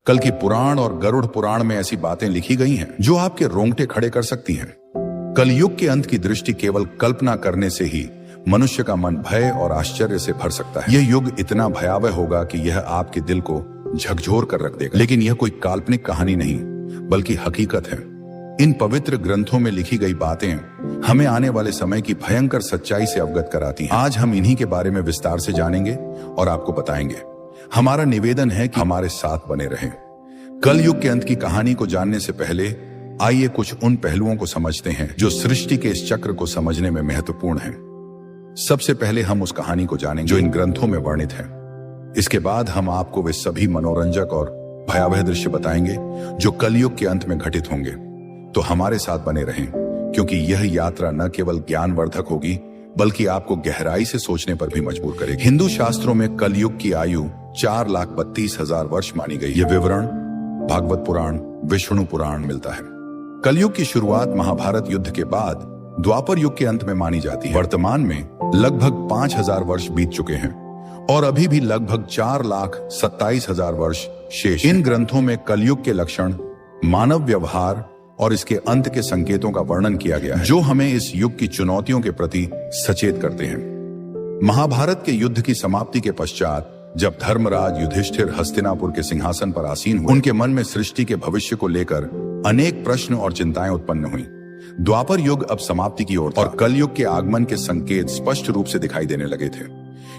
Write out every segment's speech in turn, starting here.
कल की पुराण और गरुड़ पुराण में ऐसी बातें लिखी गई हैं जो आपके रोंगटे खड़े कर सकती हैं। कलयुग के अंत की दृष्टि केवल कल्पना करने से ही मनुष्य का मन भय और आश्चर्य से भर सकता है। यह युग इतना भयावह होगा कि यह आपके दिल को झकझोर कर रख देगा। लेकिन यह कोई काल्पनिक कहानी नहीं बल्कि हकीकत है। इन पवित्र ग्रंथों में लिखी गई बातें हमें आने वाले समय की भयंकर सच्चाई से अवगत कराती हैं। आज हम इन्हीं के बारे में विस्तार से जानेंगे और आपको बताएंगे। हमारा निवेदन है कि हमारे साथ बने रहें। कलयुग के अंत की कहानी को जानने से पहले आइए कुछ उन पहलुओं को समझते हैं जो सृष्टि के इस चक्र को समझने में महत्वपूर्ण हैं। सबसे पहले हम उस कहानी को जानेंगे जो इन ग्रंथों में वर्णित है। इसके बाद हम आपको वे सभी मनोरंजक और भयावह दृश्य बताएंगे जो कलयुग के अंत में घटित होंगे। तो हमारे साथ बने रहें, क्योंकि यह यात्रा न केवल ज्ञानवर्धक होगी बल्कि आपको गहराई से सोचने पर भी मजबूर करेगी। हिंदू शास्त्रों में कलयुग की आयु 4,32,000 वर्ष मानी गई। यह विवरण भागवत पुराण, विष्णु पुराण मिलता है। कलयुग की शुरुआत महाभारत युद्ध के बाद द्वापर युग के अंत में मानी जाती है। वर्तमान में लगभग 5,000 वर्ष बीत चुके हैं और अभी भी लगभग 4,27,000 वर्ष शेष। इन ग्रंथों में कलयुग के लक्षण, मानव व्यवहार और इसके अंत के संकेतों का वर्णन किया गया है जो हमें इस युग की चुनौतियों के प्रति सचेत करते हैं। महाभारत के युद्ध की समाप्ति के पश्चात जब धर्मराज युधिष्ठिर हस्तिनापुर के सिंहासन पर आसीन हुए, उनके मन में सृष्टि के भविष्य को लेकर अनेक प्रश्न और चिंताएं उत्पन्न हुई। द्वापर युग अब समाप्ति की ओर था और कलयुग के आगमन के संकेत स्पष्ट रूप से दिखाई देने लगे थे।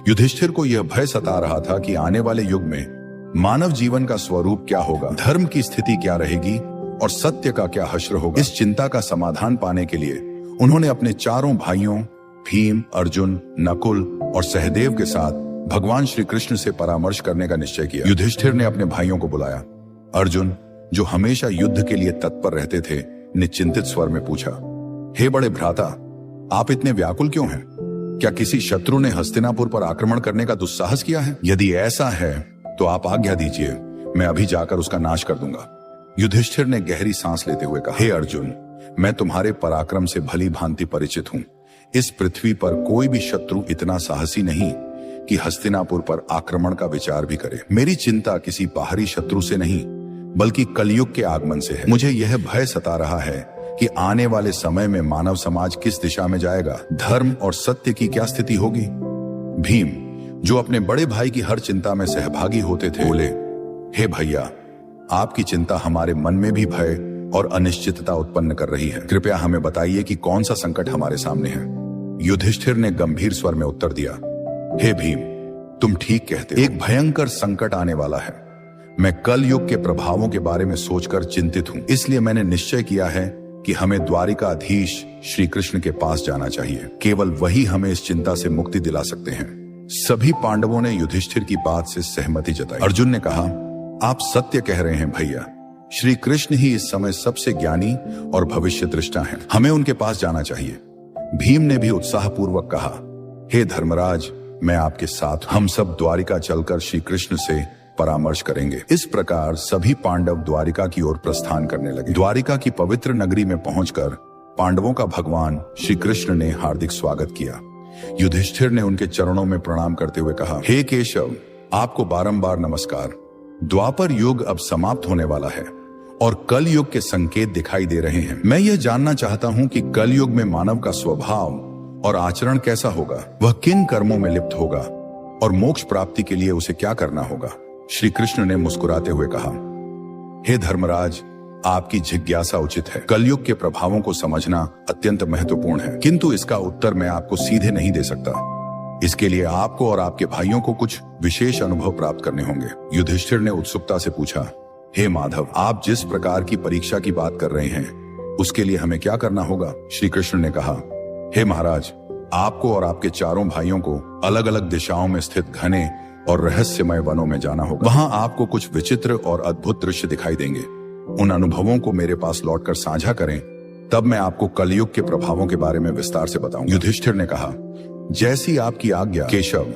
युधिष्ठिर को यह भय सता रहा था कि आने वाले युग में मानव जीवन का स्वरूप क्या होगा, धर्म की स्थिति क्या रहेगी और सत्य का क्या हश्र होगा। इस चिंता का समाधान पाने के लिए उन्होंने अपने चारों भाइयों भीम, अर्जुन, नकुल और सहदेव के साथ भगवान श्री कृष्ण से परामर्श करने का निश्चय किया। युधिष्ठिर ने अपने भाइयों को बुलाया। अर्जुन, जो हमेशा युद्ध के लिए तत्पर रहते थे, ने चिंतित स्वर में पूछा, हे बड़े भ्राता, आप इतने व्याकुल क्यों हैं? क्या किसी शत्रु ने हस्तिनापुर पर आक्रमण करने का दुस्साहस किया है? यदि ऐसा है तो आप आज्ञा दीजिए, मैं अभी जाकर उसका नाश कर दूंगा। युधिष्ठिर ने गहरी सांस लेते हुए कहा, हे अर्जुन, मैं तुम्हारे पराक्रम से भली भांति परिचित हूं। इस पृथ्वी पर कोई भी शत्रु इतना साहसी नहीं कि हस्तिनापुर पर आक्रमण का विचार भी करे। मेरी चिंता किसी बाहरी शत्रु से नहीं बल्कि कलयुग के आगमन से है। मुझे यह भय सता रहा है कि आने वाले समय में मानव समाज किस दिशा में जाएगा, धर्म और सत्य की क्या स्थिति होगी। भीम, जो अपने बड़े भाई की हर चिंता में सहभागी होते थे, बोले, हे भैया, आपकी चिंता हमारे मन में भी भय और अनिश्चितता उत्पन्न कर रही है। कृपया हमें बताइए कि कौन सा संकट हमारे सामने है। युधिष्ठिर ने गंभीर स्वर में उत्तर दिया, हे भीम, तुम ठीक कहते हो। एक भयंकर संकट आने वाला है। मैं कल युग के प्रभावों के बारे में सोचकर चिंतित हूं। इसलिए मैंने निश्चय किया है कि हमें द्वारिकाधीश श्री कृष्ण के पास जाना चाहिए। केवल वही हमें इस चिंता से मुक्ति दिला सकते हैं। सभी पांडवों ने युधिष्ठिर की बात से सहमति जताई। अर्जुन ने कहा, आप सत्य कह रहे हैं भैया। श्री कृष्ण ही इस समय सबसे ज्ञानी और भविष्य दृष्टा हैं। हमें उनके पास जाना चाहिए। भीम ने भी उत्साहपूर्वक कहा, हे धर्मराज, मैं आपके साथ। हम सब द्वारिका चलकर श्री कृष्ण से परामर्श करेंगे। इस प्रकार सभी पांडव द्वारिका की ओर प्रस्थान करने लगे। द्वारिका की पवित्र नगरी में पहुंचकर पांडवों का भगवान श्री कृष्ण ने हार्दिक स्वागत किया। युधिष्ठिर ने उनके चरणों में प्रणाम करते हुए कहा, हे केशव, आपको बारंबार नमस्कार। द्वापर युग अब समाप्त होने वाला है और कल युग के संकेत दिखाई दे रहे हैं। मैं यह जानना चाहता हूं कि कल युग में मानव का स्वभाव और आचरण कैसा होगा, वह किन कर्मों में लिप्त होगा और मोक्ष प्राप्ति के लिए उसे क्या करना होगा। श्री कृष्ण ने मुस्कुराते हुए कहा, हे धर्मराज, आपकी जिज्ञासा उचित है। कलयुग के प्रभावों को समझना अत्यंत महत्वपूर्ण है, किंतु इसका उत्तर मैं आपको सीधे नहीं दे सकता। इसके लिए आपको और आपके भाइयों को कुछ विशेष अनुभव प्राप्त करने होंगे। युधिष्ठिर ने उत्सुकता से पूछा, हे माधव, आप जिस प्रकार की परीक्षा की बात कर रहे हैं उसके लिए हमें क्या करना होगा? श्री कृष्ण ने कहा, हे महाराज, आपको और आपके चारों भाइयों को अलग अलग दिशाओं में स्थित घने और रहस्यमय वनों में जाना होगा। वहां आपको कुछ विचित्र और अद्भुत दृश्य दिखाई देंगे। उन अनुभवों को मेरे पास लौटकर साझा करें, तब मैं आपको कलयुग के प्रभावों के बारे में विस्तार से बताऊंगा। युधिष्ठिर ने कहा, जैसी आपकी आज्ञा केशव।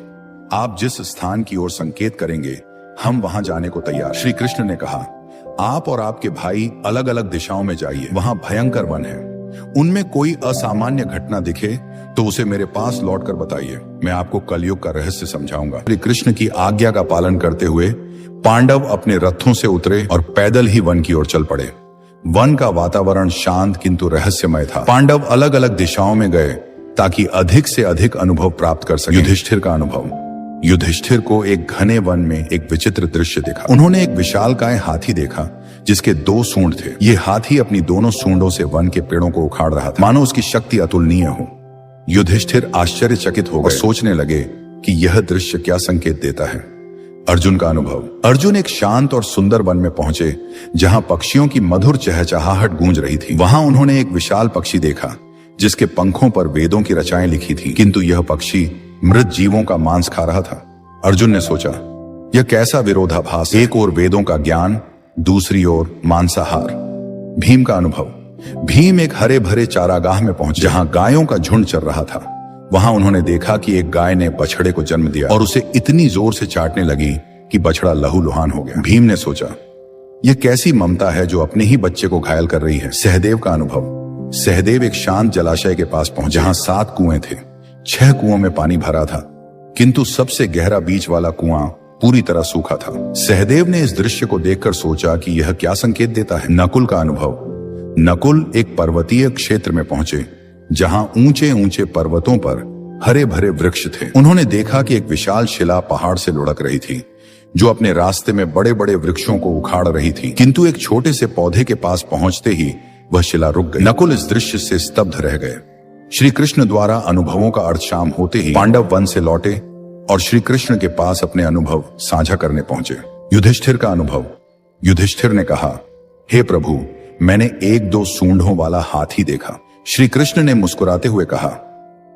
आप जिस स्थान की ओर संकेत करेंगे हम वहां जाने को तैयार। श्री कृष्ण ने कहा, आप और आपके भाई अलग अलग दिशाओं में जाइए। वहां भयंकर वन है। उनमें कोई असामान्य घटना दिखे तो उसे मेरे पास लौट कर बताइए, मैं आपको कलयुग का रहस्य समझाऊंगा। श्री कृष्ण की आज्ञा का पालन करते हुए पांडव अपने रथों से उतरे और पैदल ही वन की ओर चल पड़े। वन का वातावरण शांत किंतु रहस्यमय था। पांडव अलग अलग दिशाओं में गए ताकि अधिक से अधिक अनुभव प्राप्त कर सके। युधिष्ठिर का अनुभव। युधिष्ठिर को एक घने वन में एक विचित्र दृश्य दिखा। उन्होंने एक विशालकाय हाथी देखा जिसके 2 सूंड थे। ये हाथी अपनी दोनों सूंडों से वन के पेड़ों को उखाड़ रहा था, मानो उसकी शक्ति अतुलनीय हो। युधिष्ठिर आश्चर्यचकित हो गए, सोचने लगे कि यह दृश्य क्या संकेत देता है। अर्जुन का अनुभव। अर्जुन एक शांत और सुंदर वन में पहुंचे जहां पक्षियों की मधुर चहचहाहट गूंज रही थी। वहां उन्होंने एक विशाल पक्षी देखा जिसके पंखों पर वेदों की रचाएं लिखी थी, किंतु यह पक्षी मृत जीवों का मांस खा रहा था। अर्जुन ने सोचा, यह कैसा विरोधाभास, एक ओर वेदों का ज्ञान, दूसरी ओर मांसाहार। भीम का अनुभव। भीम एक हरे भरे चारागाह में पहुंचे जहां गायों का झुंड चल रहा था। वहां उन्होंने देखा कि एक गाय ने बछड़े को जन्म दिया और उसे इतनी जोर से चाटने लगी कि बछड़ा लहूलुहान हो गया। भीम ने सोचा, यह कैसी ममता है जो अपने ही बच्चे को घायल कर रही है। सहदेव का अनुभव। सहदेव एक शांत जलाशय के पास पहुंचे जहां 7 कुएं थे। 6 कुओं में पानी भरा था, किंतु सबसे गहरा बीच वाला कुआं पूरी तरह सूखा था। सहदेव ने इस दृश्य को देखकर सोचा कि यह क्या संकेत देता है। नकुल का अनुभव। नकुल एक पर्वतीय क्षेत्र में पहुंचे जहां ऊंचे ऊंचे पर्वतों पर हरे भरे वृक्ष थे। उन्होंने देखा कि एक विशाल शिला पहाड़ से लुढ़क रही थी जो अपने रास्ते में बड़े बड़े वृक्षों को उखाड़ रही थी, किंतु एक छोटे से पौधे के पास पहुंचते ही वह शिला रुक गई। नकुल इस दृश्य से स्तब्ध रह गए। श्री कृष्ण द्वारा अनुभवों का अर्थ शाम होते ही पांडव वन से लौटे और श्री कृष्ण के पास अपने अनुभव साझा करने पहुंचे। युधिष्ठिर का अनुभव। युधिष्ठिर ने कहा, हे प्रभु, मैंने 1-2 सूंडों वाला हाथी देखा। श्री कृष्ण ने मुस्कुराते हुए कहा,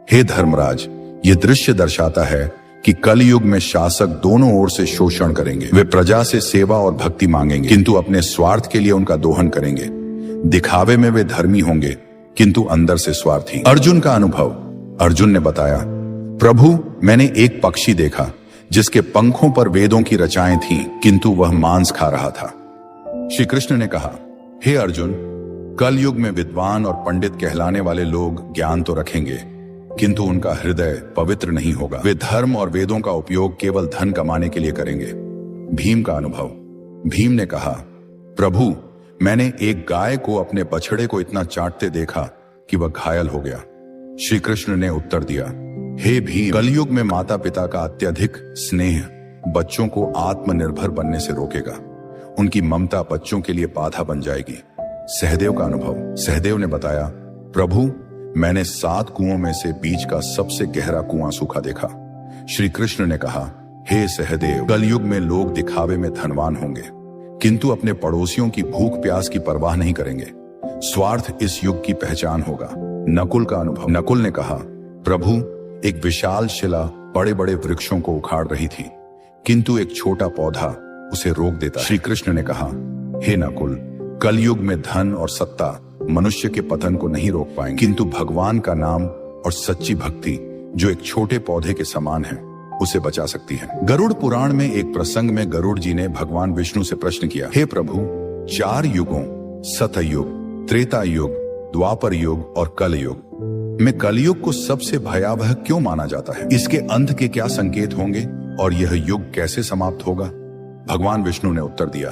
हे धर्मराज, यह दृश्य दर्शाता है कि कलयुग में शासक दोनों ओर से शोषण करेंगे। वे प्रजा से सेवा और भक्ति मांगेंगे किंतु अपने स्वार्थ के लिए उनका दोहन करेंगे। दिखावे में वे धर्मी होंगे किंतु अंदर से स्वार्थी। अर्जुन का अनुभव। अर्जुन ने बताया, प्रभु, मैंने एक पक्षी देखा जिसके पंखों पर वेदों की रचाएं थीं, किंतु वह मांस खा रहा था। श्री कृष्ण ने कहा, हे अर्जुन, कलयुग में विद्वान और पंडित कहलाने वाले लोग ज्ञान तो रखेंगे किंतु उनका हृदय पवित्र नहीं होगा। वे धर्म और वेदों का उपयोग केवल धन कमाने के लिए करेंगे। भीम का अनुभव। भीम ने कहा, प्रभु, मैंने एक गाय को अपने बछड़े को इतना चाटते देखा कि वह घायल हो गया। श्री कृष्ण ने उत्तर दिया, हे भीम, कलयुग में माता पिता का अत्यधिक स्नेह बच्चों को आत्मनिर्भर बनने से रोकेगा। उनकी ममता बच्चों के लिए बाधा बन जाएगी। सहदेव का अनुभव। सहदेव ने बताया, प्रभु, मैंने 7 कुओं में से बीच का सबसे गहरा कुआं सूखा देखा। श्री कृष्ण ने कहा, हे सहदेव, कलयुग में लोग दिखावे में धनवान होंगे किंतु अपने पड़ोसियों की भूख प्यास की परवाह नहीं करेंगे। स्वार्थ इस युग की पहचान होगा। नकुल का अनुभव। नकुल ने कहा, प्रभु, एक विशाल शिला बड़े बड़े वृक्षों को उखाड़ रही थी किंतु एक छोटा पौधा उसे रोक देता। श्री कृष्ण ने कहा, हे नकुल, कलयुग में धन और सत्ता मनुष्य के पतन को नहीं रोक पाएंगे किंतु भगवान का नाम और सच्ची भक्ति जो एक छोटे पौधे के समान है उसे बचा सकती है। गरुड़ पुराण में एक प्रसंग में गरुड़ जी ने भगवान विष्णु से प्रश्न किया, हे प्रभु, 4 युगों सतयुग, त्रेता युग, द्वापर युग और कल युग में कलयुग को सबसे भयावह क्यों माना जाता है? इसके अंत के क्या संकेत होंगे और यह युग कैसे समाप्त होगा? भगवान विष्णु ने उत्तर दिया,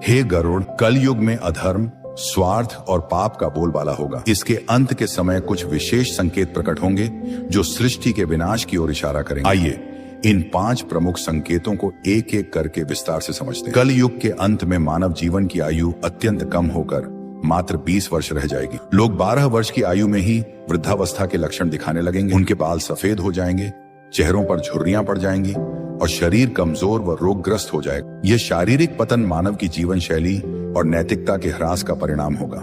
हे गरुड़, कलयुग में अधर्म, स्वार्थ और पाप का बोलबाला होगा। इसके अंत के समय कुछ विशेष संकेत प्रकट होंगे जो सृष्टि के विनाश की ओर इशारा करेंगे। आइए इन 5 प्रमुख संकेतों को एक एक करके विस्तार से समझते हैं। कल युग के अंत में मानव जीवन की आयु अत्यंत कम होकर मात्र 20 वर्ष रह जाएगी। लोग 12 वर्ष की आयु में ही वृद्धावस्था के लक्षण दिखाने लगेंगे। उनके बाल सफेद हो जाएंगे, चेहरों पर झुर्रियां पड़ जाएंगी और शरीर कमजोर व रोगग्रस्त हो जाएगा। यह शारीरिक पतन मानव की जीवन शैली और नैतिकता के ह्रास का परिणाम होगा।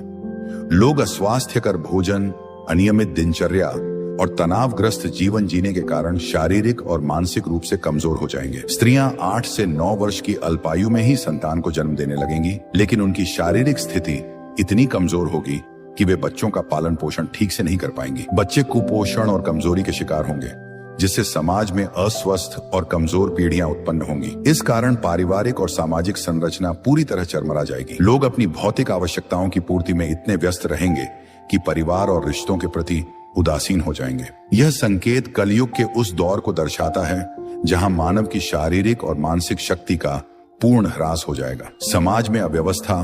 लोग अस्वास्थ्यकर भोजन, अनियमित दिनचर्या और तनावग्रस्त जीवन जीने के कारण शारीरिक और मानसिक रूप से कमजोर हो जाएंगे। स्त्रियां 8 से 9 वर्ष की अल्पायु में ही संतान को जन्म देने लगेंगी, लेकिन उनकी शारीरिक स्थिति इतनी कमजोर होगी कि वे बच्चों का पालन पोषण ठीक से नहीं कर पाएंगी। बच्चे कुपोषण और कमजोरी के शिकार होंगे, जिससे समाज में अस्वस्थ और कमजोर पीढ़ियां उत्पन्न होंगी। इस कारण पारिवारिक और सामाजिक संरचना पूरी तरह चरमरा जाएगी। लोग अपनी भौतिक आवश्यकताओं की पूर्ति में इतने व्यस्त रहेंगे कि परिवार और रिश्तों के प्रति उदासीन हो जाएंगे। यह संकेत कलयुग के उस दौर को दर्शाता है जहां मानव की शारीरिक और मानसिक शक्ति का पूर्ण ह्रास हो जाएगा। समाज में अव्यवस्था,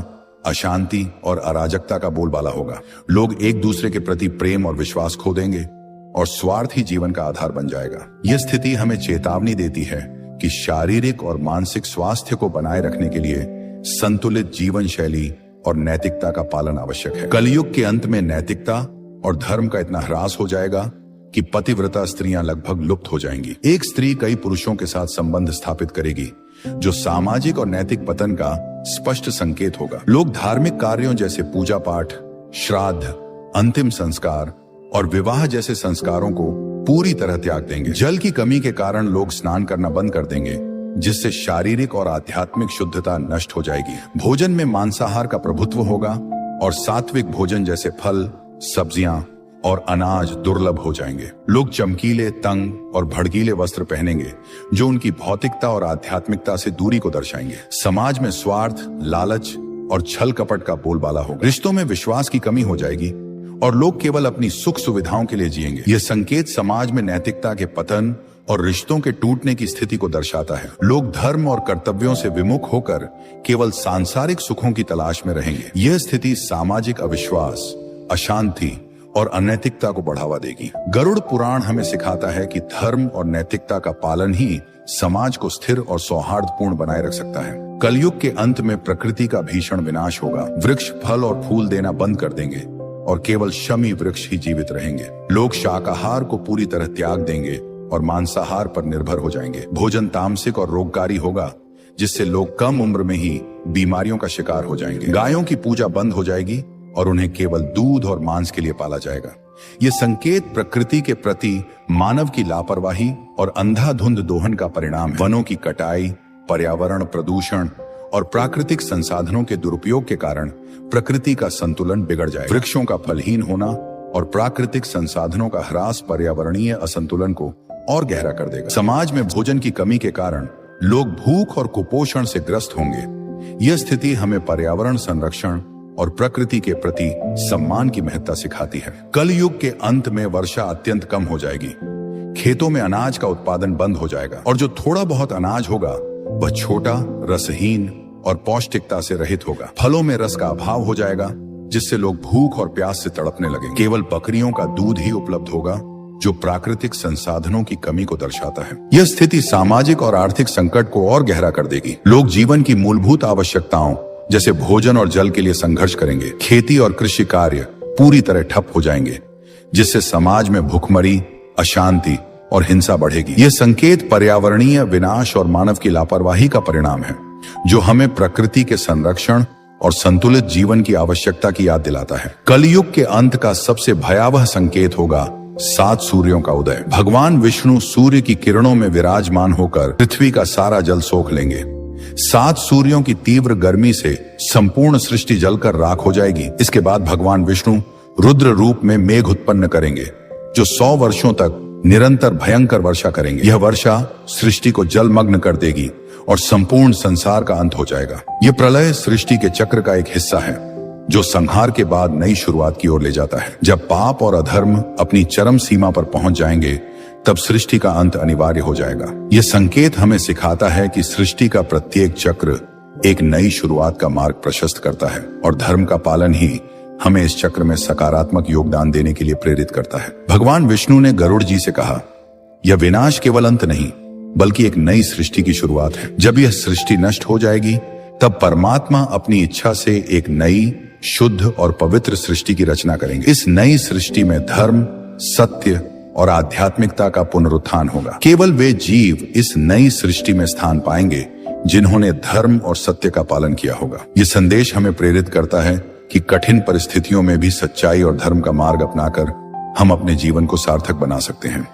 अशांति और अराजकता का बोलबाला होगा। लोग एक दूसरे के प्रति प्रेम और विश्वास खो देंगे और स्वार्थ ही जीवन का आधार बन जाएगा। यह स्थिति हमें चेतावनी देती है कि शारीरिक और मानसिक स्वास्थ्य को बनाए रखने के लिए संतुलित जीवन शैली और नैतिकता का पालन आवश्यक है। कलयुग के अंत में नैतिकता और धर्म का इतना ह्रास हो जाएगा कि पतिव्रता स्त्रियां लगभग लुप्त हो जाएंगी। एक स्त्री कई पुरुषों के साथ संबंध स्थापित करेगी, जो सामाजिक और नैतिक पतन का स्पष्ट संकेत होगा। लोग धार्मिक कार्यों जैसे पूजा पाठ, श्राद्ध, अंतिम संस्कार और विवाह जैसे संस्कारों को पूरी तरह त्याग देंगे। जल की कमी के कारण लोग स्नान करना बंद कर देंगे, जिससे शारीरिक और आध्यात्मिक शुद्धता नष्ट हो जाएगी। भोजन में मांसाहार का प्रभुत्व होगा और सात्विक भोजन जैसे फल, सब्जियां और अनाज दुर्लभ हो जाएंगे। लोग चमकीले, तंग और भड़कीले वस्त्र पहनेंगे, जो उनकी भौतिकता और आध्यात्मिकता से दूरी को दर्शाएंगे। समाज में स्वार्थ, लालच और छल कपट का बोलबाला होगा। रिश्तों में विश्वास की कमी हो जाएगी और लोग केवल अपनी सुख सुविधाओं के लिए जिएंगे। यह संकेत समाज में नैतिकता के पतन और रिश्तों के टूटने की स्थिति को दर्शाता है। लोग धर्म और कर्तव्यों से विमुख होकर केवल सांसारिक सुखों की तलाश में रहेंगे। यह स्थिति सामाजिक अविश्वास, अशांति और अनैतिकता को बढ़ावा देगी। गरुड़ पुराण हमें सिखाता है कि धर्म और नैतिकता का पालन ही समाज को स्थिर और सौहार्दपूर्ण बनाए रख सकता है। कलयुग के अंत में प्रकृति का भीषण विनाश होगा। वृक्ष फल और फूल देना बंद कर देंगे और केवल शमी वृक्ष ही जीवित रहेंगे। लोग शाकाहार को पूरी तरह त्याग देंगे और मांसाहार पर निर्भर हो जाएंगे। भोजन तामसिक और रोगकारी होगा, जिससे लोग कम उम्र में ही बीमारियों का शिकार हो जाएंगे। गायों की पूजा बंद हो जाएगी और उन्हें केवल दूध और मांस के लिए पाला जाएगा। ये संकेत प्रकृति के प्रति मानव की लापरवाही और अंधाधुंध दोहन का परिणाम है। वनों की कटाई, पर्यावरण प्रदूषण और प्राकृतिक संसाधनों के दुरुपयोग के कारण प्रकृति का संतुलन बिगड़ जाएगा। वृक्षों का फलहीन होना और प्राकृतिक संसाधनों का ह्रास पर्यावरणीय असंतुलन को और गहरा कर देगा। समाज में भोजन की कमी के कारण लोग भूख और कुपोषण से ग्रस्त होंगे। यह स्थिति हमें पर्यावरण संरक्षण और प्रकृति के प्रति सम्मान की महत्ता सिखाती है। कलयुग के अंत में वर्षा अत्यंत कम हो जाएगी। खेतों में अनाज का उत्पादन बंद हो जाएगा और जो थोड़ा बहुत अनाज होगा वह छोटा, रसहीन और पौष्टिकता से रहित होगा। फलों में रस का अभाव हो जाएगा, जिससे लोग भूख और प्यास से तड़पने लगेंगे। केवल बकरियों का दूध ही उपलब्ध होगा, जो प्राकृतिक संसाधनों की कमी को दर्शाता है। यह स्थिति सामाजिक और आर्थिक संकट को और गहरा कर देगी। लोग जीवन की मूलभूत आवश्यकताओं जैसे भोजन और जल के लिए संघर्ष करेंगे। खेती और कृषि कार्य पूरी तरह ठप हो जाएंगे, जिससे समाज में भुखमरी, अशांति और हिंसा बढ़ेगी। यह संकेत पर्यावरणीय विनाश और मानव की लापरवाही का परिणाम है, जो हमें प्रकृति के संरक्षण और संतुलित जीवन की आवश्यकता की याद दिलाता है। कलयुग के अंत का सबसे भयावह संकेत होगा 7 सूर्यों का उदय। भगवान विष्णु सूर्य की किरणों में विराजमान होकर पृथ्वी का सारा जल सोख लेंगे। 7 सूर्यों की तीव्र गर्मी से संपूर्ण सृष्टि जलकर राख हो जाएगी। इसके बाद भगवान विष्णु रुद्र रूप में मेघ उत्पन्न करेंगे, जो 100 वर्षों तक निरंतर भयंकर वर्षा करेंगे। यह वर्षा सृष्टि को जलमग्न कर देगी और संपूर्ण संसार का अंत हो जाएगा। यह प्रलय सृष्टि के चक्र का एक हिस्सा है, जो संहार के बाद नई शुरुआत की ओर ले जाता है। जब पाप और अधर्म अपनी चरम सीमा पर पहुंच जाएंगे, तब सृष्टि का अंत अनिवार्य हो जाएगा। यह संकेत हमें सिखाता है कि सृष्टि का प्रत्येक चक्र एक नई शुरुआत का मार्ग प्रशस्त करता है और धर्म का पालन ही हमें इस चक्र में सकारात्मक योगदान देने के लिए प्रेरित करता है। भगवान विष्णु ने गरुड़ जी से कहा, यह विनाश केवल अंत नहीं, बल्कि एक नई सृष्टि की शुरुआत है। जब यह सृष्टि नष्ट हो जाएगी, तब परमात्मा अपनी इच्छा से एक नई, शुद्ध और पवित्र सृष्टि की रचना करेंगे। इस नई सृष्टि में धर्म, सत्य और आध्यात्मिकता का पुनरुत्थान होगा। केवल वे जीव इस नई सृष्टि में स्थान पाएंगे जिन्होंने धर्म और सत्य का पालन किया होगा। यह संदेश हमें प्रेरित करता है कि कठिन परिस्थितियों में भी सच्चाई और धर्म का मार्ग अपनाकर हम अपने जीवन को सार्थक बना सकते हैं।